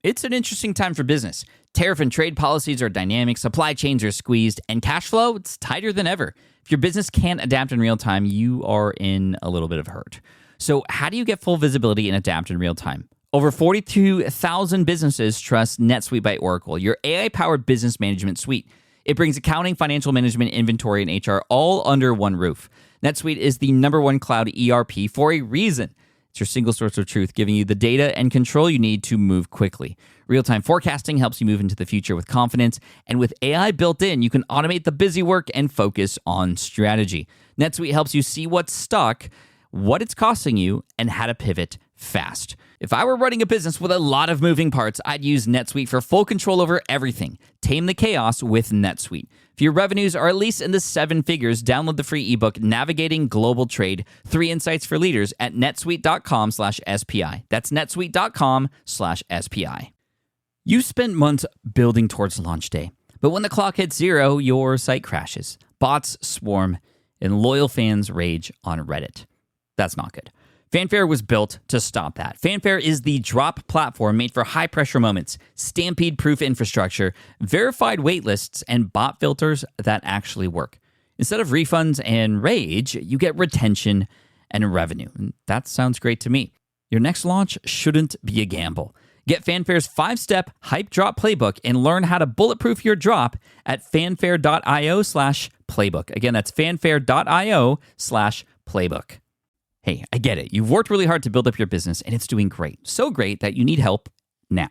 It's an interesting time for business. Tariff and trade policies are dynamic, supply chains are squeezed, and cash flow, it's tighter than ever. If your business can't adapt in real time, you are in a little bit of hurt. So how do you get full visibility and adapt in real time? Over 42,000 businesses trust NetSuite by Oracle, your AI-powered business management suite. It brings accounting, financial management, inventory, and HR all under one roof. NetSuite is the #1 cloud ERP for a reason. It's your single source of truth, giving you the data and control you need to move quickly. Real-time forecasting helps you move into the future with confidence, and with AI built in, you can automate the busy work and focus on strategy. NetSuite helps you see what's stuck, what it's costing you, and how to pivot fast. If I were running a business with a lot of moving parts, I'd use NetSuite for full control over everything. Tame the chaos with NetSuite. If your revenues are at least in the 7 figures, download the free ebook, Navigating Global Trade, 3 Insights for Leaders at netsuite.com/SPI. That's netsuite.com/SPI. You spent months building towards launch day, but when the clock hits 0, your site crashes. Bots swarm, and loyal fans rage on Reddit. That's not good. Fanfare was built to stop that. Fanfare is the drop platform made for high-pressure moments, stampede-proof infrastructure, verified waitlists, and bot filters that actually work. Instead of refunds and rage, you get retention and revenue. And that sounds great to me. Your next launch shouldn't be a gamble. Get Fanfare's 5-step hype drop playbook and learn how to bulletproof your drop at fanfare.io/playbook. Again, that's fanfare.io/playbook. Hey, I get it. You've worked really hard to build up your business, and it's doing great. So great that you need help now.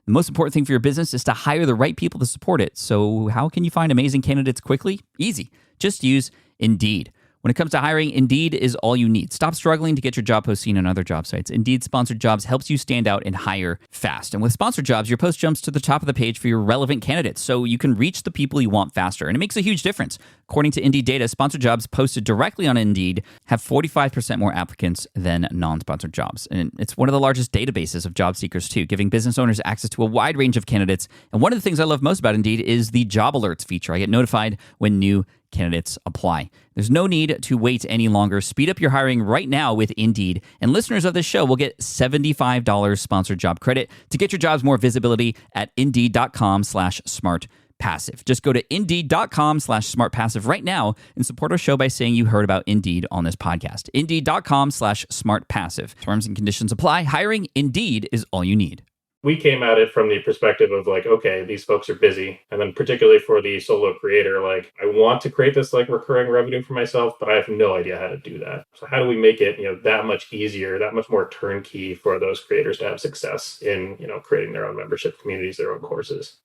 The most important thing for your business is to hire the right people to support it. So how can you find amazing candidates quickly? Easy. Just use Indeed. When it comes to hiring, Indeed is all you need. Stop struggling to get your job post seen on other job sites. Indeed Sponsored Jobs helps you stand out and hire fast. And with Sponsored Jobs, your post jumps to the top of the page for your relevant candidates, so you can reach the people you want faster. And it makes a huge difference. According to Indeed data, Sponsored Jobs posted directly on Indeed have 45% more applicants than non-sponsored jobs. And it's one of the largest databases of job seekers, too, giving business owners access to a wide range of candidates. And one of the things I love most about Indeed is the job alerts feature. I get notified when new candidates apply. There's no need to wait any longer. Speed up your hiring right now with Indeed. And listeners of this show will get $75 sponsored job credit to get your jobs more visibility at Indeed.com/smartpassive. Just go to Indeed.com/smartpassive right now and support our show by saying you heard about Indeed on this podcast. Indeed.com/smartpassive. Terms and conditions apply. Hiring Indeed is all you need. We came at it from the perspective of like, okay, these folks are busy. And then particularly for the solo creator, like I want to create this like recurring revenue for myself, but I have no idea how to do that. So how do we make it, that much easier, that much more turnkey for those creators to have success in, creating their own membership communities, their own courses?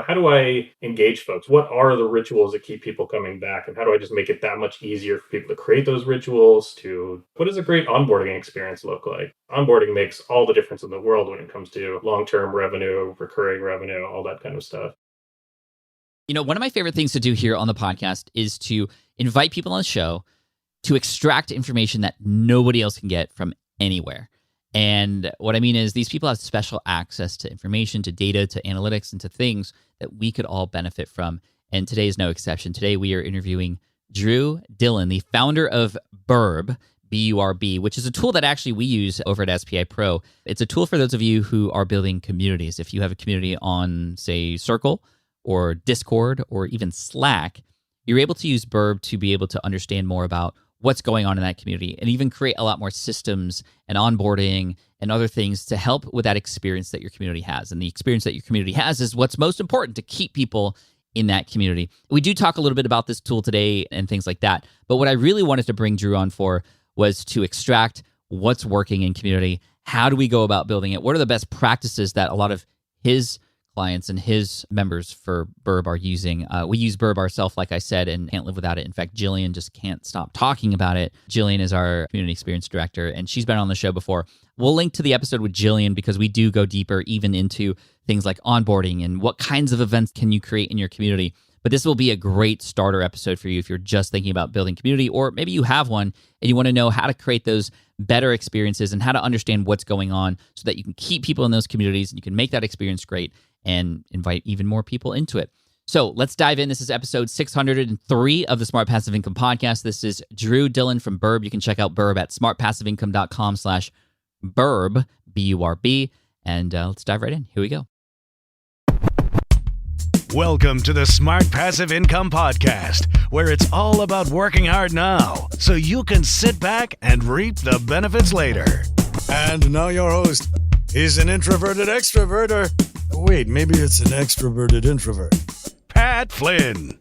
How do I engage folks? What are the rituals that keep people coming back? And how do I just make it that much easier for people to create those rituals? What does a great onboarding experience look like? Onboarding makes all the difference in the world when it comes to long-term revenue, recurring revenue, all that kind of stuff. One of my favorite things to do here on the podcast is to invite people on the show to extract information that nobody else can get from anywhere. And what I mean is these people have special access to information, to data, to analytics, and to things that we could all benefit from. And today is no exception. Today we are interviewing Drew Dillon, the founder of Burb, B-U-R-B, which is a tool that actually we use over at SPI Pro. It's a tool for those of you who are building communities. If you have a community on, say, Circle or Discord or even Slack, you're able to use Burb to be able to understand more about what's going on in that community and even create a lot more systems and onboarding and other things to help with that experience that your community has. And the experience that your community has is what's most important to keep people in that community. We do talk a little bit about this tool today and things like that. But what I really wanted to bring Drew on for was to extract what's working in community. How do we go about building it? What are the best practices that a lot of his clients and his members for Burb are using? We use Burb ourselves, like I said, and can't live without it. In fact, Jillian just can't stop talking about it. Jillian is our community experience director, and she's been on the show before. We'll link to the episode with Jillian because we do go deeper even into things like onboarding and what kinds of events can you create in your community. But this will be a great starter episode for you if you're just thinking about building community, or maybe you have one and you want to know how to create those better experiences and how to understand what's going on so that you can keep people in those communities and you can make that experience great and invite even more people into it. So let's dive in. This is episode 603 of the Smart Passive Income Podcast. This is Drew Dillon from Burb. You can check out Burb at smartpassiveincome.com/Burb, B-U-R-B. And let's dive right in. Here we go. Welcome to the Smart Passive Income Podcast, where it's all about working hard now so you can sit back and reap the benefits later. And now your host. He's an introverted extrovert, or wait, maybe it's an extroverted introvert. Pat Flynn.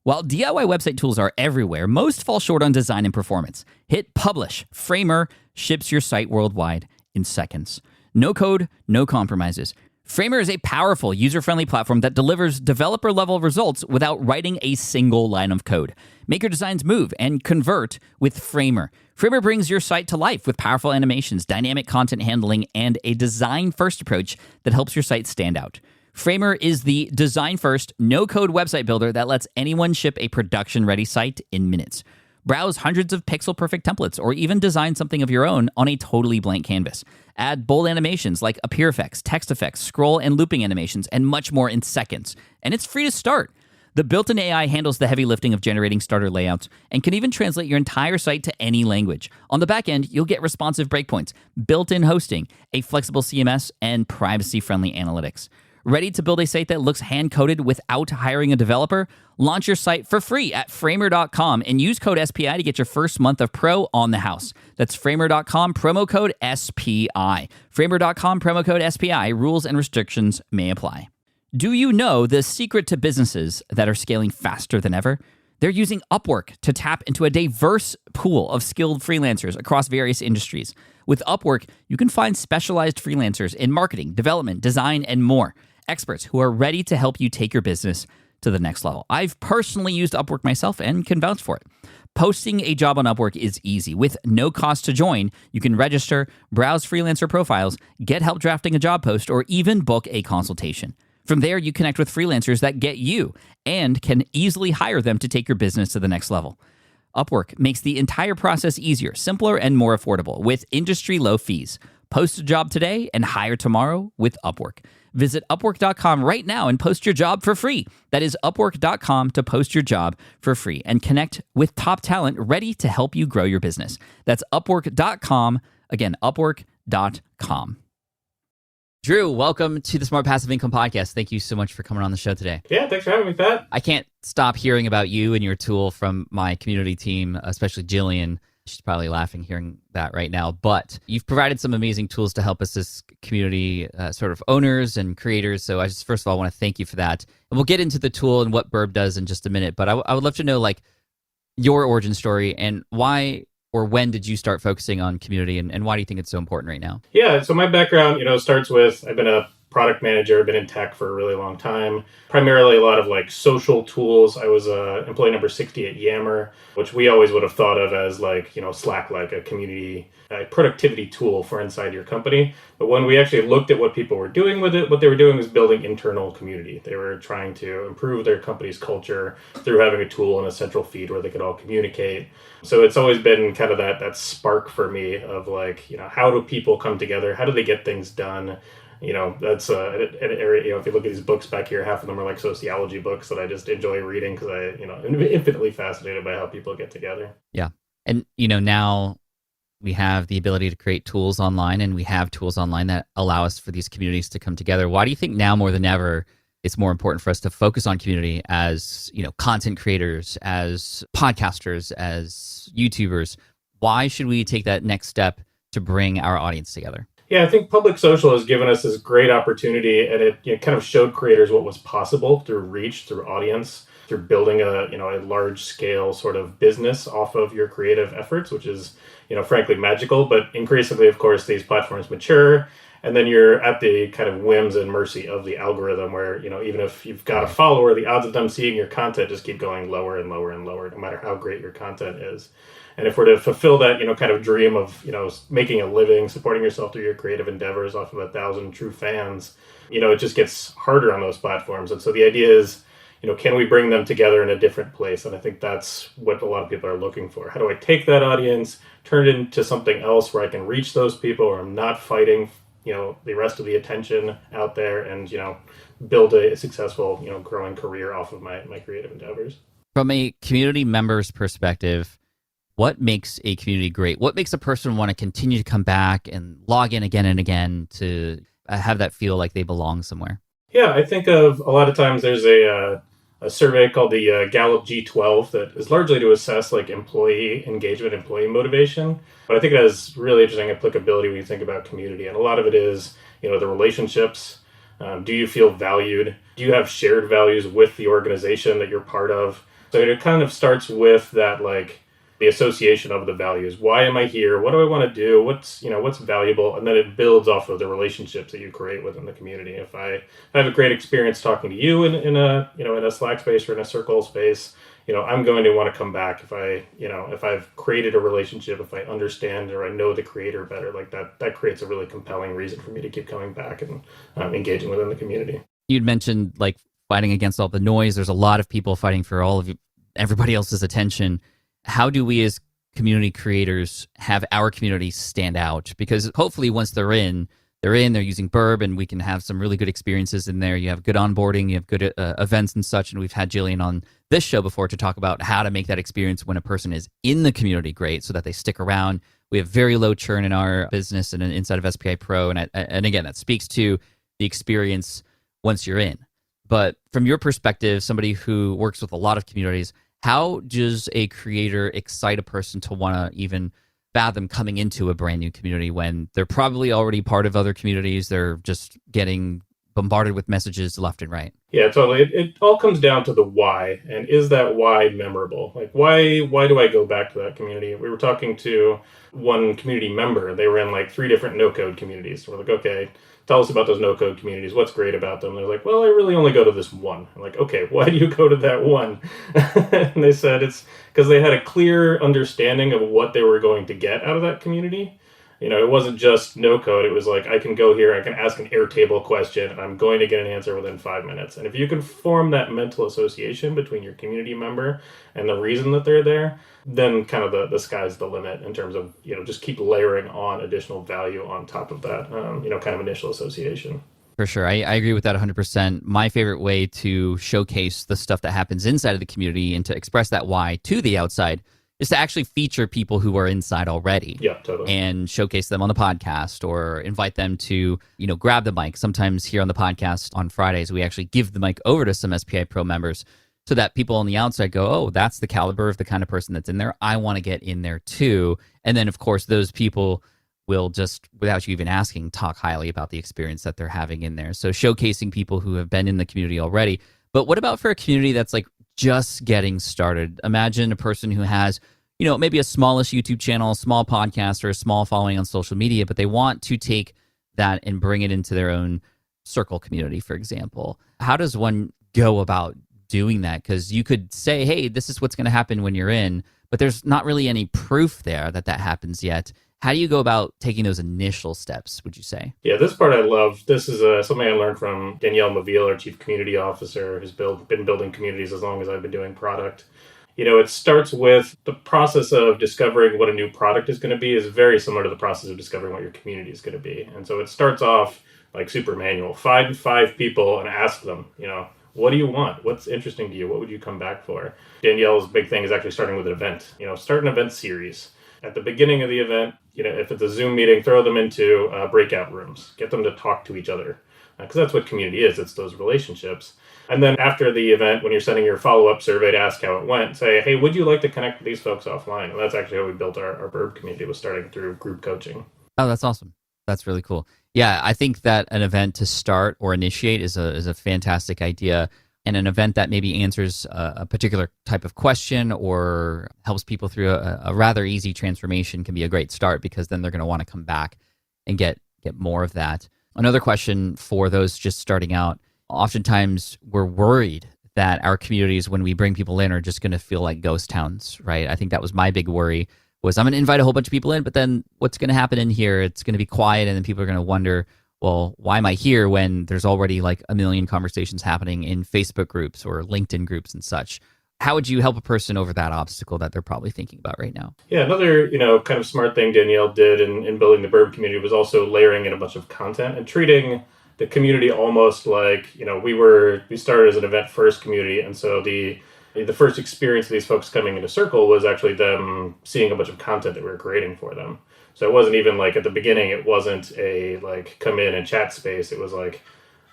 While DIY website tools are everywhere, most fall short on design and performance. Hit publish. Framer ships your site worldwide in seconds. No code, no compromises. Framer is a powerful, user-friendly platform that delivers developer-level results without writing a single line of code. Make your designs move and convert with Framer. Framer brings your site to life with powerful animations, dynamic content handling, and a design-first approach that helps your site stand out. Framer is the design-first, no-code website builder that lets anyone ship a production-ready site in minutes. Browse hundreds of pixel-perfect templates or even design something of your own on a totally blank canvas. Add bold animations like appear effects, text effects, scroll and looping animations, and much more in seconds. And it's free to start. The built-in AI handles the heavy lifting of generating starter layouts and can even translate your entire site to any language. On the back end, you'll get responsive breakpoints, built-in hosting, a flexible CMS, and privacy-friendly analytics. Ready to build a site that looks hand-coded without hiring a developer? Launch your site for free at framer.com and use code SPI to get your first month of pro on the house. That's framer.com, promo code SPI. Framer.com, promo code SPI. Rules and restrictions may apply. Do you know the secret to businesses that are scaling faster than ever? They're using Upwork to tap into a diverse pool of skilled freelancers across various industries. With Upwork, you can find specialized freelancers in marketing, development, design, and more. Experts who are ready to help you take your business to the next level. I've personally used Upwork myself and can vouch for it. Posting a job on Upwork is easy. With no cost to join, you can register, browse freelancer profiles, get help drafting a job post, or even book a consultation. From there, you connect with freelancers that get you and can easily hire them to take your business to the next level. Upwork makes the entire process easier, simpler, and more affordable with industry-low fees. Post a job today and hire tomorrow with Upwork. Visit Upwork.com right now and post your job for free. That is Upwork.com to post your job for free and connect with top talent ready to help you grow your business. That's Upwork.com. Again, Upwork.com. Drew, welcome to the Smart Passive Income Podcast. Thank you so much for coming on the show today. Yeah, thanks for having me, Pat. I can't stop hearing about you and your tool from my community team, especially Dillon. She's probably laughing hearing that right now. But you've provided some amazing tools to help us as community sort of owners and creators. So I just, first of all, want to thank you for that. And we'll get into the tool and what Burb does in just a minute. But I would love to know, like, your origin story and why or when did you start focusing on community and why do you think it's so important right now? Yeah, so my background, starts with I've been a product manager, been in tech for a really long time, primarily a lot of like social tools. I was employee number 60 at Yammer, which we always would have thought of as like, Slack, like a community productivity tool for inside your company. But when we actually looked at what people were doing with it, what they were doing was building internal community. They were trying to improve their company's culture through having a tool and a central feed where they could all communicate. So it's always been kind of that spark for me of like, how do people come together? How do they get things done? That's an area, if you look at these books back here, half of them are like sociology books that I just enjoy reading because I'm infinitely fascinated by how people get together. Yeah. And, now we have the ability to create tools online and we have tools online that allow us for these communities to come together. Why do you think now more than ever it's more important for us to focus on community as, content creators, as podcasters, as YouTubers? Why should we take that next step to bring our audience together? Yeah, I think public social has given us this great opportunity, and it kind of showed creators what was possible through reach, through audience, through building a large scale sort of business off of your creative efforts, which is frankly magical. But increasingly, of course, these platforms mature, and then you're at the kind of whims and mercy of the algorithm, where even if you've got a follower, the odds of them seeing your content just keep going lower and lower and lower, no matter how great your content is. And if we're to fulfill that, kind of dream of, making a living, supporting yourself through your creative endeavors off of 1,000 true fans, it just gets harder on those platforms. And so the idea is, can we bring them together in a different place? And I think that's what a lot of people are looking for. How do I take that audience, turn it into something else where I can reach those people, where I'm not fighting, the rest of the attention out there, and, build a successful, growing career off of my creative endeavors. From a community member's perspective, What makes a community great? What makes a person want to continue to come back and log in again and again to have that feel like they belong somewhere? Yeah, I think of a lot of times there's a survey called the Gallup G12 that is largely to assess like employee engagement, employee motivation. But I think it has really interesting applicability when you think about community. And a lot of it is, the relationships. Do you feel valued? Do you have shared values with the organization that you're part of? So it kind of starts with that, like, the association of the values. Why am I here? What do I want to do? What's valuable? And then it builds off of the relationships that you create within the community. If I have a great experience talking to you in a Slack space or in a Circle space, I'm going to want to come back if I've created a relationship, if I understand or I know the creator better, like that creates a really compelling reason for me to keep coming back and engaging within the community. You'd mentioned like fighting against all the noise. There's a lot of people fighting for everybody else's attention. How do we as community creators have our community stand out? Because hopefully once they're using Burb, and we can have some really good experiences in there. You have good onboarding, you have good events and such. And we've had Jillian on this show before to talk about how to make that experience when a person is in the community great so that they stick around. We have very low churn in our business and inside of SPI Pro. And again, that speaks to the experience once you're in. But from your perspective, somebody who works with a lot of communities, how does a creator excite a person to want to even fathom coming into a brand new community when they're probably already part of other communities? They're just getting bombarded with messages left and right. Yeah, totally. It all comes down to the why. And is that why memorable? Like, why do I go back to that community? We were talking to one community member. They were in like 3 different no-code communities. So we're like, okay, tell us about those no-code communities. What's great about them? They're like, well, I really only go to this one. I'm like, okay, why do you go to that one? And they said it's because they had a clear understanding of what they were going to get out of that community. It wasn't just no-code. It was like, I can go here, I can ask an Airtable question, and I'm going to get an answer within 5 minutes. And if you can form that mental association between your community member and the reason that they're there, then kind of the sky's the limit in terms of, just keep layering on additional value on top of that, kind of initial association. For sure. I agree with that 100%. My favorite way to showcase the stuff that happens inside of the community and to express that why to the outside is to actually feature people who are inside already. Yeah, totally. And showcase them on the podcast or invite them to, grab the mic. Sometimes here on the podcast on Fridays, we actually give the mic over to some SPI Pro members so that people on the outside go, oh, that's the caliber of the kind of person that's in there. I want to get in there too. And then, of course, those people will just, without you even asking, talk highly about the experience that they're having in there. So showcasing people who have been in the community already. But what about for a community that's like just getting started? Imagine a person who has, maybe a smallish YouTube channel, a small podcast, or a small following on social media, but they want to take that and bring it into their own circle community, for example. How does one go about doing that? Because you could say, hey, this is what's going to happen when you're in, but there's not really any proof there that happens yet. How do you go about taking those initial steps, would you say? Yeah, this part I love. This is something I learned from Danielle Maville, our chief community officer, who's been building communities as long as I've been doing product. It starts with the process of discovering what a new product is going to be is very similar to the process of discovering what your community is going to be. And so it starts off like super manual. Find 5 people and ask them, what do you want? What's interesting to you? What would you come back for? Danielle's big thing is actually starting with an event. Start an event series. At the beginning of the event, if it's a Zoom meeting, throw them into breakout rooms. Get them to talk to each other. Because that's what community is. It's those relationships. And then after the event, when you're sending your follow-up survey to ask how it went, say, hey, would you like to connect with these folks offline? And that's actually how we built our Burb community, was starting through group coaching. Oh, that's awesome. That's really cool. Yeah, I think that an event to start or initiate is a fantastic idea. And an event that maybe answers a particular type of question or helps people through a rather easy transformation can be a great start, because then they're going to want to come back and get more of that. Another question for those just starting out, oftentimes we're worried that our communities, when we bring people in, are just going to feel like ghost towns, right? I think that was my big worry, was I'm going to invite a whole bunch of people in, but then what's going to happen in here? It's going to be quiet, and then people are going to wonder, well, why am I here when there's already like a million conversations happening in Facebook groups or LinkedIn groups and such? How would you help a person over that obstacle that they're probably thinking about right now? Yeah, another, kind of smart thing Danielle did in building the Burb community was also layering in a bunch of content and treating the community almost like, we started as an event first community. And so the The first experience of these folks coming into Circle was actually them seeing a bunch of content that we were creating for them. So it wasn't even like at the beginning, it wasn't a like come in and chat space. It was like,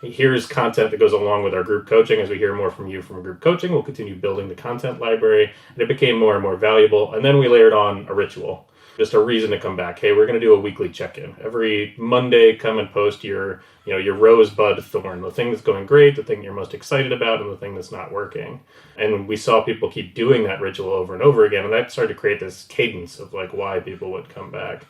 here's content that goes along with our group coaching. As we hear more from you from group coaching, we'll continue building the content library. And it became more and more valuable. And then we layered on a ritual, just a reason to come back. Hey, we're going to do a weekly check-in. Every Monday, come and post your rosebud thorn, the thing that's going great, the thing you're most excited about, and the thing that's not working. And we saw people keep doing that ritual over and over again. And that started to create this cadence of like why people would come back.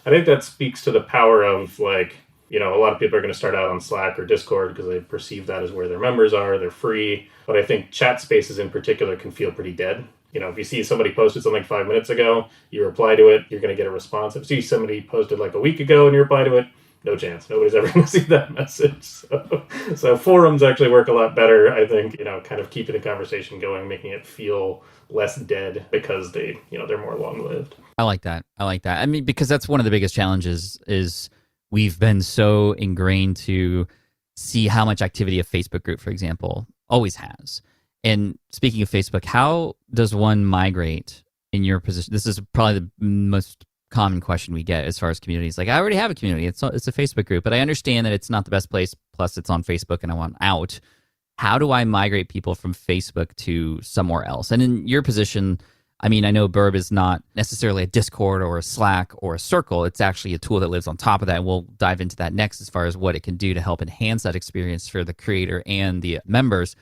I think that speaks to the power of like, a lot of people are going to start out on Slack or Discord because they perceive that as where their members are. They're free. But I think chat spaces in particular can feel pretty dead. If you see somebody posted something 5 minutes ago, you reply to it, you're going to get a response. If you see somebody posted like a week ago and you reply to it, no chance. Nobody's ever going to see that message. So forums actually work a lot better, I think, kind of keeping the conversation going, making it feel less dead because they're more long-lived. I like that. I mean, because that's one of the biggest challenges is we've been so ingrained to see how much activity a Facebook group, for example, always has. And speaking of Facebook, how does one migrate in your position? This is probably the most common question we get as far as communities. Like, I already have a community. It's a Facebook group, but I understand that it's not the best place. Plus, it's on Facebook and I want out. How do I migrate people from Facebook to somewhere else? And in your position, I mean, I know Burb is not necessarily a Discord or a Slack or a Circle. It's actually a tool that lives on top of that. And we'll dive into that next as far as what it can do to help enhance that experience for the creator and the members.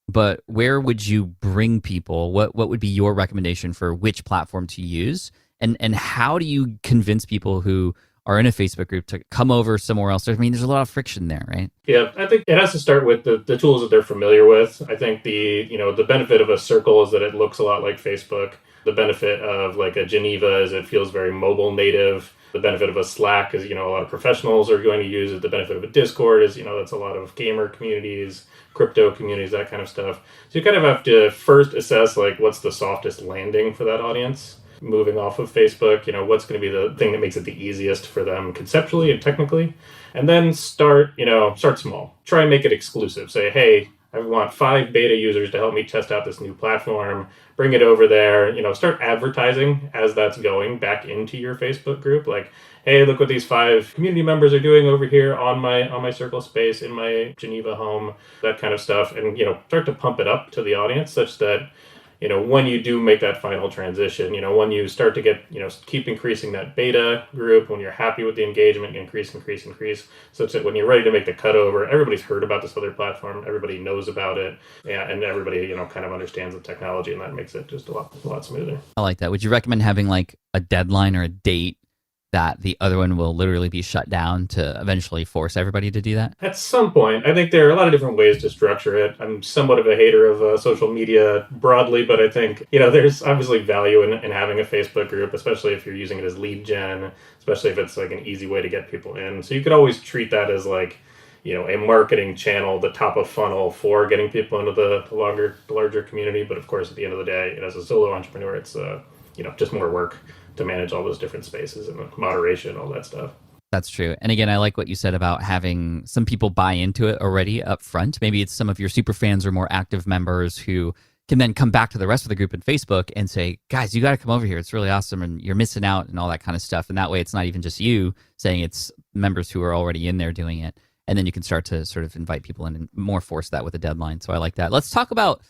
But where would you bring people? What would be your recommendation for which platform to use? And how do you convince people who are in a Facebook group to come over somewhere else? I mean, there's a lot of friction there, right? Yeah, I think it has to start with the tools that they're familiar with. I think the benefit of a Circle is that it looks a lot like Facebook. The benefit of like a Geneva is it feels very mobile native. The benefit of a Slack is, a lot of professionals are going to use it. The benefit of a Discord is, that's a lot of gamer communities, crypto communities, that kind of stuff. So you kind of have to first assess like what's the softest landing for that audience. Moving off of Facebook, what's going to be the thing that makes it the easiest for them conceptually and technically, and then start small. Try and make it exclusive. Say, hey, I want 5 beta users to help me test out this new platform. Bring it over there. Start advertising as that's going back into your Facebook group. Like, hey, look what these 5 community members are doing over here on my Circle space in my Geneva home. That kind of stuff, and start to pump it up to the audience such that. When you do make that final transition, when you start to get, keep increasing that beta group, when you're happy with the engagement, increase, such that when you're ready to make the cutover, everybody's heard about this other platform, everybody knows about it, and everybody, kind of understands the technology, and that makes it just a lot smoother. I like that. Would you recommend having like a deadline or a date that the other one will literally be shut down to eventually force everybody to do that? At some point. I think there are a lot of different ways to structure it. I'm somewhat of a hater of social media broadly, but I think, there's obviously value in having a Facebook group, especially if you're using it as lead gen, especially if it's like an easy way to get people in. So you could always treat that as like, a marketing channel, the top of funnel for getting people into the larger community. But of course, at the end of the day, as a solo entrepreneur, it's, just more work to manage all those different spaces and moderation, all that stuff. That's true. And again, I like what you said about having some people buy into it already up front. Maybe it's some of your super fans or more active members who can then come back to the rest of the group in Facebook and say, guys, you got to come over here. It's really awesome. And you're missing out and all that kind of stuff. And that way it's not even just you saying, it's members who are already in there doing it. And then you can start to sort of invite people in and more force that with a deadline. So I like that. Let's talk about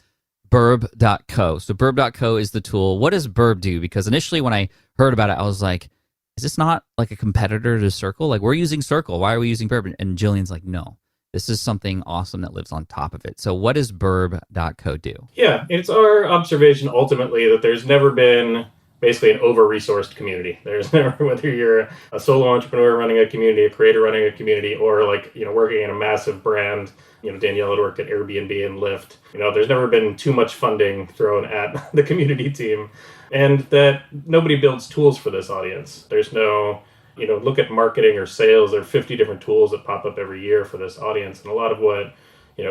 Burb.co. So Burb.co is the tool. What does Burb do? Because initially when I heard about it, I was like, is this not like a competitor to Circle? Like, we're using Circle. Why are we using Burb? And Jillian's like, no, this is something awesome that lives on top of it. So what does Burb.co do? Yeah, it's our observation ultimately that there's never been basically an over-resourced community. There's never, whether you're a solo entrepreneur running a community, a creator running a community, or like, working in a massive brand. Danielle had worked at Airbnb and Lyft. There's never been too much funding thrown at the community team, and that nobody builds tools for this audience. There's no, look at marketing or sales. There are 50 different tools that pop up every year for this audience. And a lot of what,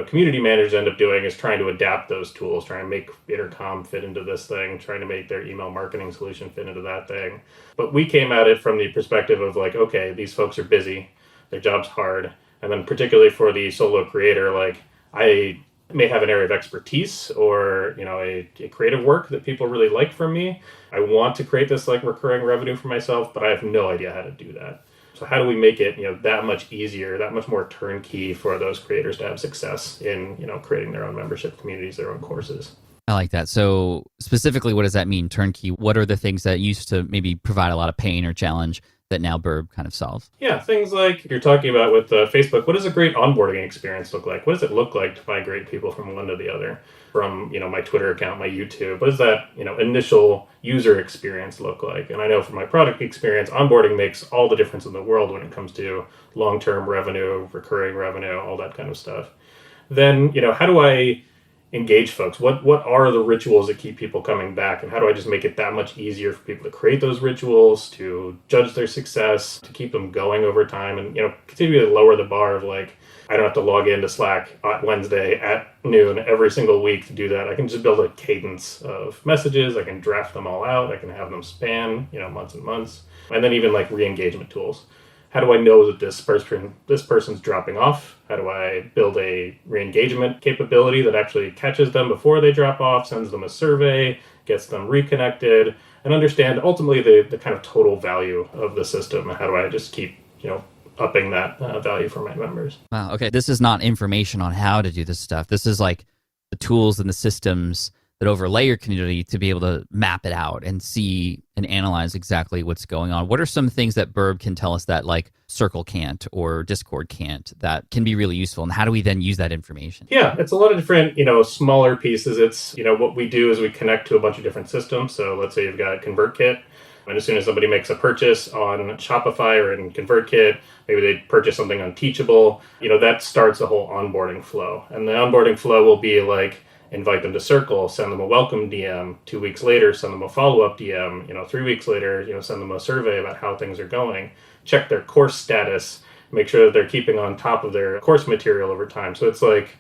community managers end up doing is trying to adapt those tools, trying to make intercom fit into this thing, trying to make their email marketing solution fit into that thing. But we came at it from the perspective of like, okay, these folks are busy, their job's hard. And then particularly for the solo creator, like I may have an area of expertise or, a creative work that people really like from me. I want to create this like recurring revenue for myself, but I have no idea how to do that. So how do we make it, that much easier, that much more turnkey for those creators to have success in, creating their own membership communities, their own courses? I like that. So specifically, what does that mean, turnkey? What are the things that used to maybe provide a lot of pain or challenge that now Burb kind of solves? Yeah, things like you're talking about with Facebook. What does a great onboarding experience look like? What does it look like to migrate people from one to the other? From, my Twitter account, my YouTube. What does that, initial user experience look like? And I know from my product experience, onboarding makes all the difference in the world when it comes to long-term revenue, recurring revenue, all that kind of stuff. Then, how do I engage folks? What are the rituals that keep people coming back? And how do I just make it that much easier for people to create those rituals, to judge their success, to keep them going over time, and, continue to lower the bar of like, I don't have to log into Slack on Wednesday at noon every single week to do that. I can just build a cadence of messages. I can draft them all out. I can have them span, months and months. And then even like re-engagement tools. How do I know that this person's dropping off? How do I build a re-engagement capability that actually catches them before they drop off, sends them a survey, gets them reconnected, and understand ultimately the kind of total value of the system? And how do I just keep, upping that value for my members? Wow. Okay. This is not information on how to do this stuff. This is like the tools and the systems that overlay your community to be able to map it out and see and analyze exactly what's going on. What are some things that Burb can tell us that like Circle can't or Discord can't that can be really useful? And how do we then use that information? Yeah, it's a lot of different, smaller pieces. It's, what we do is we connect to a bunch of different systems. So let's say you've got ConvertKit. And as soon as somebody makes a purchase on Shopify or in ConvertKit, maybe they purchase something on Teachable, that starts the whole onboarding flow. And the onboarding flow will be like, invite them to Circle, send them a welcome DM, 2 weeks later, send them a follow-up DM, 3 weeks later, send them a survey about how things are going, check their course status, make sure that they're keeping on top of their course material over time. So it's like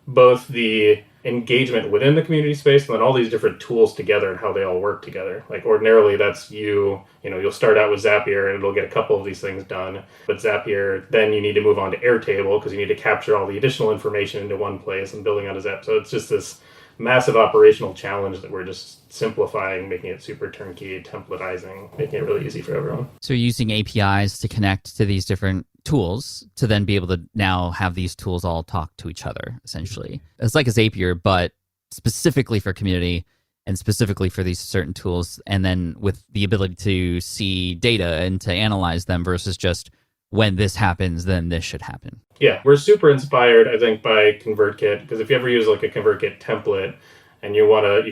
both the engagement within the community space and then all these different tools together and how they all work together. Like ordinarily that's you'll start out with Zapier and it'll get a couple of these things done. But Zapier, then you need to move on to Airtable because you need to capture all the additional information into one place and building out a Zap. So it's just this massive operational challenge that we're just simplifying, making it super turnkey, templatizing, making it really easy for everyone. So you're using APIs to connect to these different tools to then be able to now have these tools all talk to each other, essentially. It's like a Zapier, but specifically for community and specifically for these certain tools, and then with the ability to see data and to analyze them versus just when this happens, then this should happen. Yeah, we're super inspired, I think, by ConvertKit, because if you ever use like a ConvertKit template and you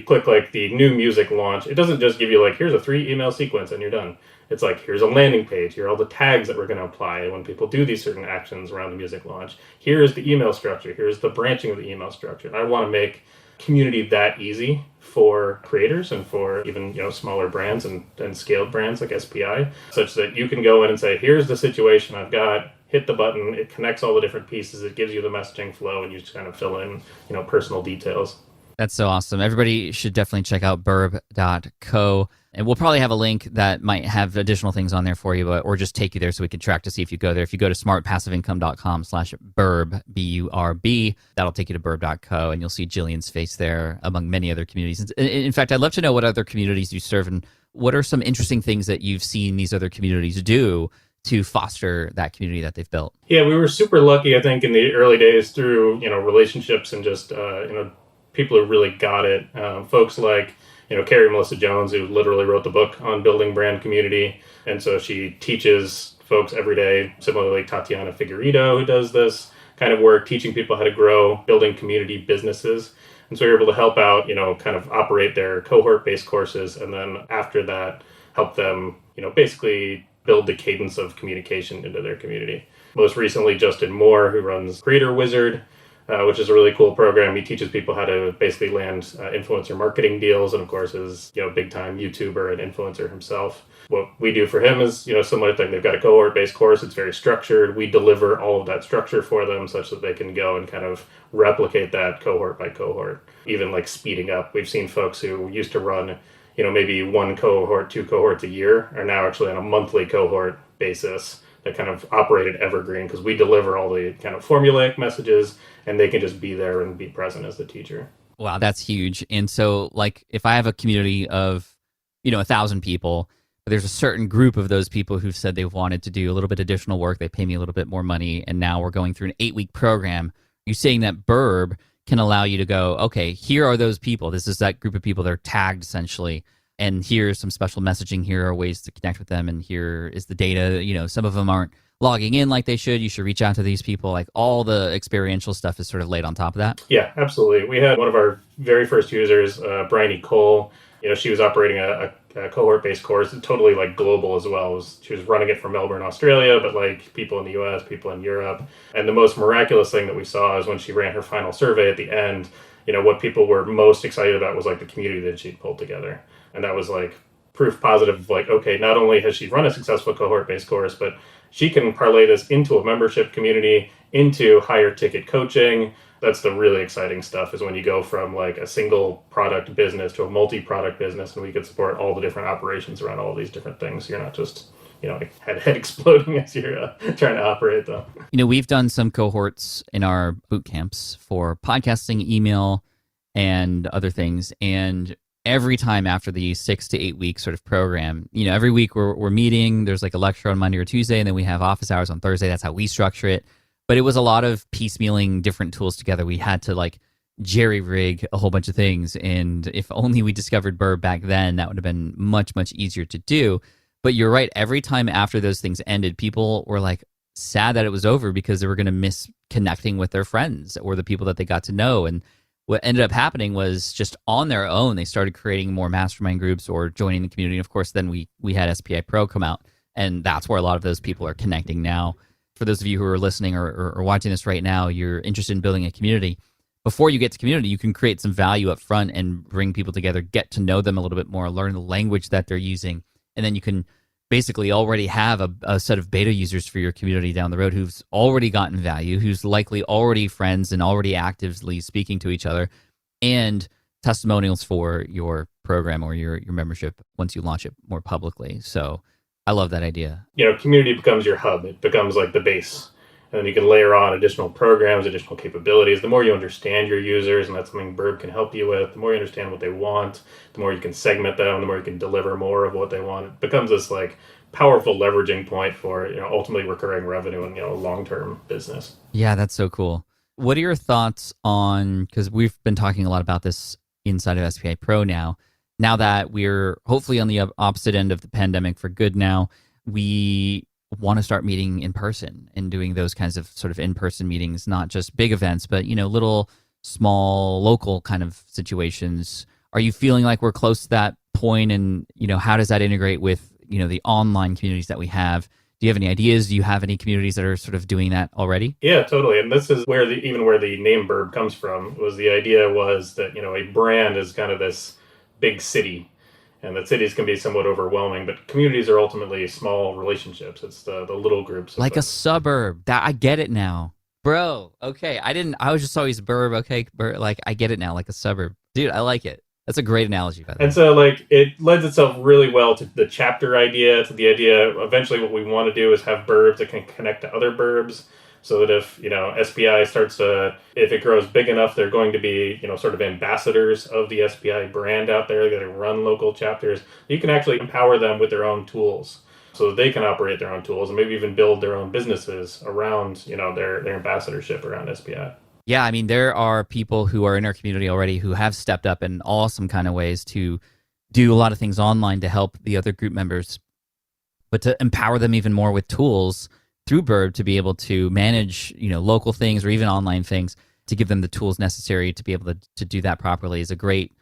click like the new music launch, it doesn't just give you like, here's a 3 email sequence and you're done. It's like, here's a landing page. Here are all the tags that we're going to apply when people do these certain actions around the music launch. Here's the email structure. Here's the branching of the email structure. And I want to make community that easy for creators and for even smaller brands and scaled brands like SPI, such that you can go in and say, here's the situation I've got, hit the button, it connects all the different pieces, it gives you the messaging flow, and you just kind of fill in personal details. That's so awesome. Everybody should definitely check out burb.co. And we'll probably have a link that might have additional things on there for you, or just take you there so we can track to see if you go there. If you go to smartpassiveincome.com/burb, B-U-R-B, that'll take you to burb.co, and you'll see Jillian's face there among many other communities. In fact, I'd love to know what other communities you serve and what are some interesting things that you've seen these other communities do to foster that community that they've built. Yeah, we were super lucky, I think, in the early days through, relationships and just, people who really got it. Folks like, Carrie Melissa Jones, who literally wrote the book on building brand community. And so she teaches folks every day. Similarly, Tatiana Figueredo, who does this kind of work, teaching people how to grow, building community businesses. And so you're able to help out, kind of operate their cohort-based courses. And then after that, help them, basically build the cadence of communication into their community. Most recently, Justin Moore, who runs Creator Wizard, which is a really cool program. He teaches people how to basically land influencer marketing deals, and of course is big time YouTuber and influencer himself. What we do for him is similar thing. They've got a cohort based course. It's very structured. We deliver all of that structure for them such that they can go and kind of replicate that cohort by cohort, even like speeding up. We've seen folks who used to run maybe 1 cohort, 2 cohorts a year are now actually on a monthly cohort basis that kind of operated evergreen, because we deliver all the kind of formulaic messages and they can just be there and be present as the teacher. Wow, that's huge. And so, like, if I have a community of, 1,000 people, but there's a certain group of those people who've said they've wanted to do a little bit additional work, they pay me a little bit more money, and now we're going through an 8-week program. You're saying that Burb can allow you to go, okay, here are those people. This is that group of people that are tagged, essentially. And here's some special messaging. Here are ways to connect with them. And here is the data. Some of them aren't logging in like they should. You should reach out to these people. Like, all the experiential stuff is sort of laid on top of that. Yeah, absolutely. We had one of our very first users, Bryony Cole. She was operating a cohort-based course, totally like global as well. She was running it from Melbourne, Australia, but like people in the US, people in Europe. And the most miraculous thing that we saw is when she ran her final survey at the end, what people were most excited about was like the community that she'd pulled together. And that was like proof positive of like, okay, not only has she run a successful cohort-based course, but she can parlay this into a membership community, into higher ticket coaching. That's the really exciting stuff, is when you go from like a single product business to a multi-product business, and we could support all the different operations around all these different things. You're not just, head exploding as you're trying to operate them. We've done some cohorts in our boot camps for podcasting, email, and other things. And every time after the 6 to 8 week sort of program, every week we're meeting. There's like a lecture on Monday or Tuesday, and then we have office hours on Thursday. That's how we structure it. But it was a lot of piecemealing different tools together. We had to like jerry rig a whole bunch of things. And if only we discovered Burb back then, that would have been much, much easier to do. But you're right. Every time after those things ended, people were like sad that it was over, because they were going to miss connecting with their friends or the people that they got to know. And what ended up happening was, just on their own, they started creating more mastermind groups or joining the community. And of course, then we had SPI Pro come out, and that's where a lot of those people are connecting now. For those of you who are listening or watching this right now, you're interested in building a community. Before you get to community, you can create some value up front and bring people together, get to know them a little bit more, learn the language that they're using, and then you can basically already have a set of beta users for your community down the road who's already gotten value, who's likely already friends and already actively speaking to each other, and testimonials for your program or your membership once you launch it more publicly. So I love that idea. Community becomes your hub. It becomes like the base. And then you can layer on additional programs, additional capabilities. The more you understand your users, and that's something Burb can help you with, the more you understand what they want, the more you can segment them, the more you can deliver more of what they want. It becomes this like powerful leveraging point for, ultimately recurring revenue and, long-term business. Yeah, that's so cool. What are your thoughts on, because we've been talking a lot about this inside of SPI Pro now that we're hopefully on the opposite end of the pandemic for good now, we want to start meeting in person and doing those kinds of sort of in-person meetings, not just big events, but, little, small, local kind of situations. Are you feeling like we're close to that point? And, how does that integrate with, the online communities that we have? Do you have any ideas? Do you have any communities that are sort of doing that already? Yeah, totally. And this is where the name Burb comes from. The idea was that, a brand is kind of this big city, and that cities can be somewhat overwhelming, but communities are ultimately small relationships. It's the little groups. Like a suburb. That I get it now. Bro, okay. I was just always Burb, okay. Like, I get it now, like a suburb. Dude, I like it. That's a great analogy, by the way. And so, like, it lends itself really well to the chapter idea, to the idea, eventually what we want to do is have Burbs that can connect to other Burbs, so that if, SPI starts to, if it grows big enough, they're going to be, sort of ambassadors of the SPI brand out there that run local chapters. You can actually empower them with their own tools so that they can operate their own tools and maybe even build their own businesses around, their ambassadorship around SPI. Yeah, I mean, there are people who are in our community already who have stepped up in awesome kind of ways to do a lot of things online to help the other group members, but to empower them even more with tools through Burb to be able to manage, local things or even online things, to give them the tools necessary to be able to do that properly is a great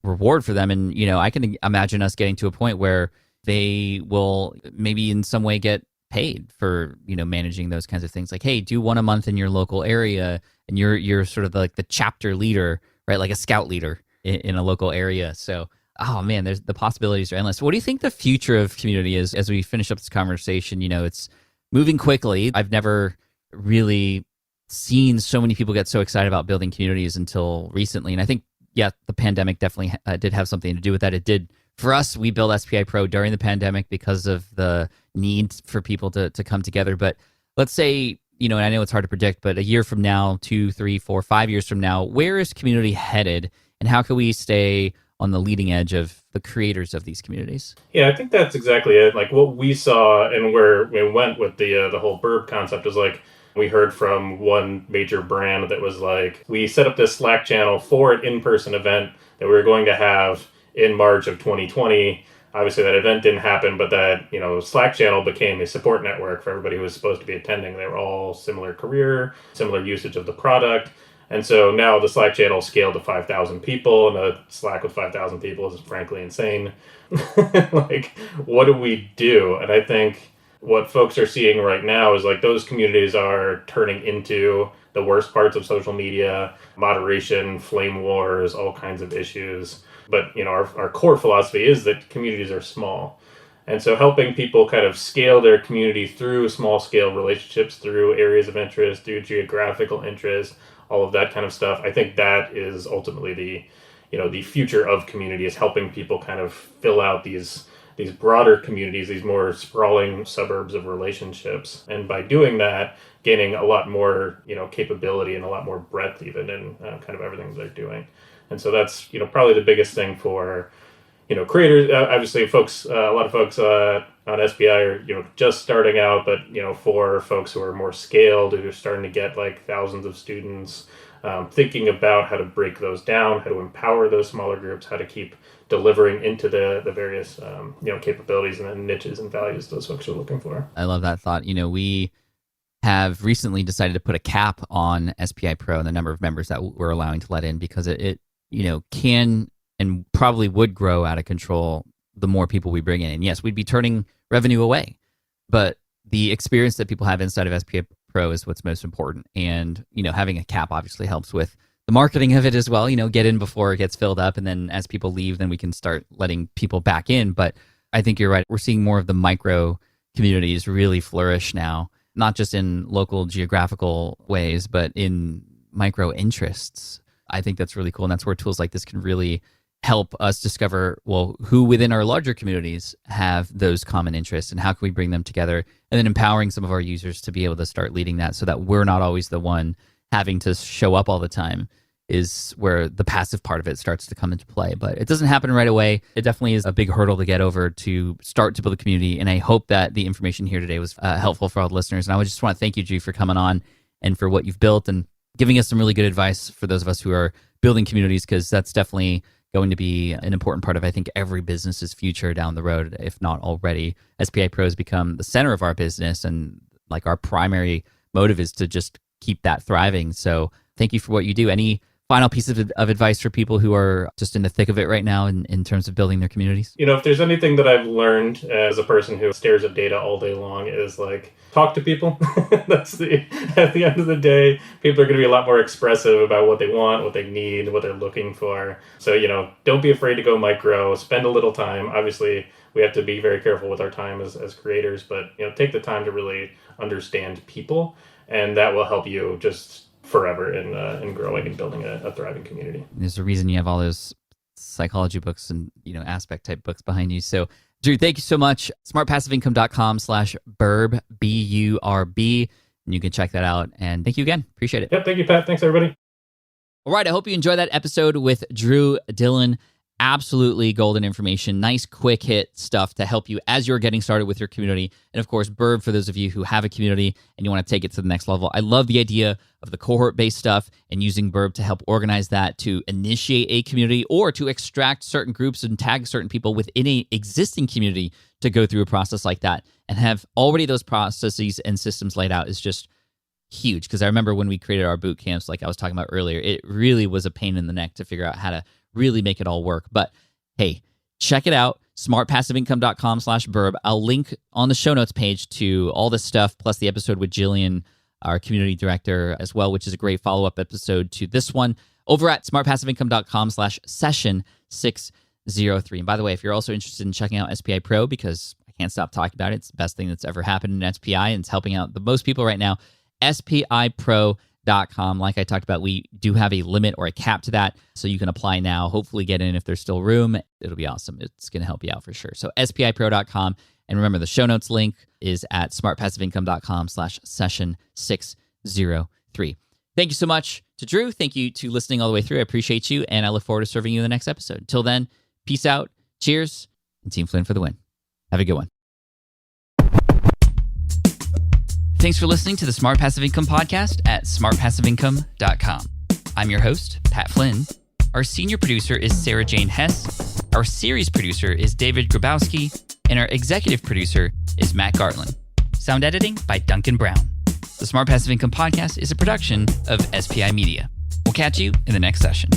reward for them. And, I can imagine us getting to a point where they will maybe in some way get paid for, managing those kinds of things. Like, hey, do one a month in your local area, and you're sort of like the chapter leader, right? Like a scout leader in a local area. So, oh man, the possibilities are endless. What do you think the future of community is as we finish up this conversation? It's moving quickly. I've never really seen so many people get so excited about building communities until recently. And I think, yeah, the pandemic definitely did have something to do with that. It did. For us, we built SPI Pro during the pandemic because of the need for people to come together. But let's say, and I know it's hard to predict, but a year from now, 2, 3, 4, 5 years from now, where is community headed, and how can we stay on the leading edge of the creators of these communities? Yeah, I think that's exactly it. Like what we saw and where we went with the whole Burb concept is like, we heard from one major brand that was like, we set up this Slack channel for an in-person event that we were going to have in March of 2020. Obviously that event didn't happen, but that, Slack channel became a support network for everybody who was supposed to be attending. They were all similar career, similar usage of the product. And so now the Slack channel scaled to 5,000 people, and a Slack with 5,000 people is frankly insane. Like, what do we do? And I think what folks are seeing right now is like those communities are turning into the worst parts of social media, moderation, flame wars, all kinds of issues. But, our core philosophy is that communities are small. And so helping people kind of scale their community through small scale relationships, through areas of interest, through geographical interest, all of that kind of stuff. I think that is ultimately the future of community, is helping people kind of fill out these broader communities, these more sprawling suburbs of relationships. And by doing that, gaining a lot more, capability and a lot more breadth even in kind of everything they're doing. And so that's, probably the biggest thing for, creators. Obviously, a lot of folks on SPI are, just starting out, but, for folks who are more scaled, who are starting to get like thousands of students, thinking about how to break those down, how to empower those smaller groups, how to keep delivering into the various, capabilities and the niches and values those folks are looking for. I love that thought. We have recently decided to put a cap on SPI Pro and the number of members that we're allowing to let in, because it can and probably would grow out of control the more people we bring in. And yes, we'd be turning revenue away, but the experience that people have inside of SPI Pro is what's most important. And, having a cap obviously helps with the marketing of it as well, get in before it gets filled up. And then as people leave, then we can start letting people back in. But I think you're right. We're seeing more of the micro communities really flourish now, not just in local geographical ways, but in micro interests. I think that's really cool. And that's where tools like this can really help us discover, well, who within our larger communities have those common interests and how can we bring them together, and then empowering some of our users to be able to start leading that so that we're not always the one having to show up all the time, is where the passive part of it starts to come into play. But it doesn't happen right away. It definitely is a big hurdle to get over to start to build a community. And I hope that the information here today was helpful for all the listeners. And I would just want to thank you, G, for coming on and for what you've built and giving us some really good advice for those of us who are building communities, because that's definitely going to be an important part of, I think, every business's future down the road, if not already. SPI Pro has become the center of our business, and like our primary motive is to just keep that thriving. So thank you for what you do. Any final piece of advice for people who are just in the thick of it right now in terms of building their communities? If there's anything that I've learned as a person who stares at data all day long, is like, talk to people. At the end of the day, people are going to be a lot more expressive about what they want, what they need, what they're looking for. So, don't be afraid to go micro, spend a little time. Obviously, we have to be very careful with our time as creators, but, take the time to really understand people, and that will help you just forever in growing and building a thriving community. There's a reason you have all those psychology books and aspect type books behind you. So Drew, thank you so much. smartpassiveincome.com/burb, BURB, and you can check that out. And thank you again. Appreciate it. Yep, thank you, Pat. Thanks, everybody. All right, I hope you enjoyed that episode with Drew Dillon. Absolutely golden information, nice quick hit stuff to help you as you're getting started with your community. And of course, Burb for those of you who have a community and you want to take it to the next level. I love the idea of the cohort-based stuff and using Burb to help organize that, to initiate a community or to extract certain groups and tag certain people within an existing community to go through a process like that and have already those processes and systems laid out is just huge. Because I remember when we created our boot camps, like I was talking about earlier, it really was a pain in the neck to figure out how to really make it all work. But hey, check it out, smartpassiveincome.com/burb. I'll link on the show notes page to all this stuff, plus the episode with Jillian, our community director as well, which is a great follow-up episode to this one, over at smartpassiveincome.com/session603. And by the way, if you're also interested in checking out SPI Pro, because I can't stop talking about it, it's the best thing that's ever happened in SPI, and it's helping out the most people right now, spipro.com. Like I talked about, we do have a limit or a cap to that, so you can apply now, hopefully get in if there's still room. It'll be awesome. It's going to help you out for sure. So spipro.com, And remember, the show notes link is at smartpassiveincome.com/session603. Thank you so much to Drew. Thank you to listening all the way through. I appreciate you, and I look forward to serving you in the next episode. Till then, peace out, cheers, and Team Flynn for the win. Have a good one. Thanks for listening to the Smart Passive Income podcast at smartpassiveincome.com. I'm your host, Pat Flynn. Our senior producer is Sarah Jane Hess. Our series producer is David Grabowski. And our executive producer is Matt Gartland. Sound editing by Duncan Brown. The Smart Passive Income podcast is a production of SPI Media. We'll catch you in the next session.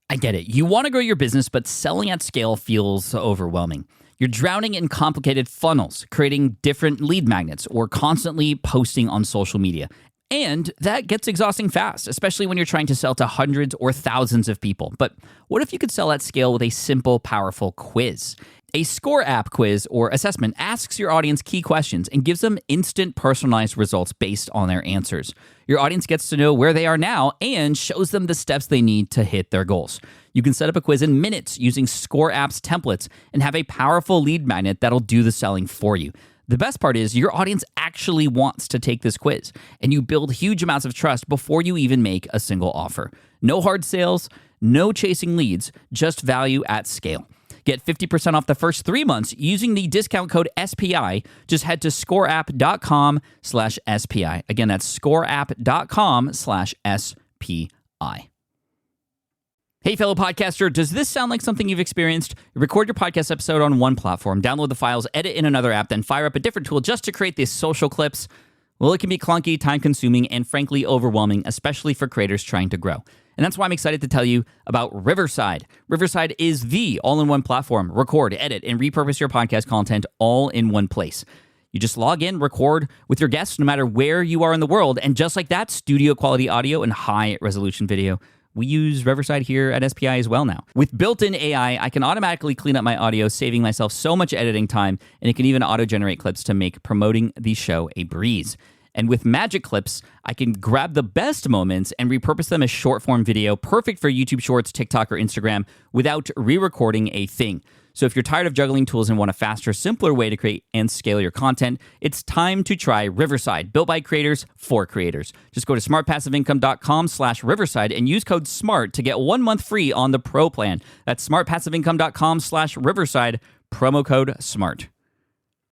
I get it. You want to grow your business, but selling at scale feels overwhelming. You're drowning in complicated funnels, creating different lead magnets, or constantly posting on social media. And that gets exhausting fast, especially when you're trying to sell to hundreds or thousands of people. But what if you could sell at scale with a simple, powerful quiz? A Score app quiz or assessment asks your audience key questions and gives them instant personalized results based on their answers. Your audience gets to know where they are now and shows them the steps they need to hit their goals. You can set up a quiz in minutes using Score app's templates and have a powerful lead magnet that'll do the selling for you. The best part is your audience actually wants to take this quiz, and you build huge amounts of trust before you even make a single offer. No hard sales, no chasing leads, just value at scale. Get 50% off the first 3 months using the discount code SPI. Just head to scoreapp.com/SPI. Again, that's scoreapp.com/SPI. Hey, fellow podcaster, does this sound like something you've experienced? You record your podcast episode on one platform, download the files, edit in another app, then fire up a different tool just to create these social clips. Well, it can be clunky, time-consuming, and frankly overwhelming, especially for creators trying to grow. And that's why I'm excited to tell you about Riverside. Riverside is the all-in-one platform. Record, edit, and repurpose your podcast content all in one place. You just log in, record with your guests no matter where you are in the world, and just like that, studio-quality audio and high-resolution video. We use Riverside here at SPI as well now. With built-in AI, I can automatically clean up my audio, saving myself so much editing time, and it can even auto-generate clips to make promoting the show a breeze. And with Magic Clips, I can grab the best moments and repurpose them as short-form video, perfect for YouTube Shorts, TikTok, or Instagram, without re-recording a thing. So if you're tired of juggling tools and want a faster, simpler way to create and scale your content, it's time to try Riverside, built by creators for creators. Just go to smartpassiveincome.com/Riverside and use code SMART to get 1 month free on the Pro plan. That's smartpassiveincome.com/Riverside, promo code SMART.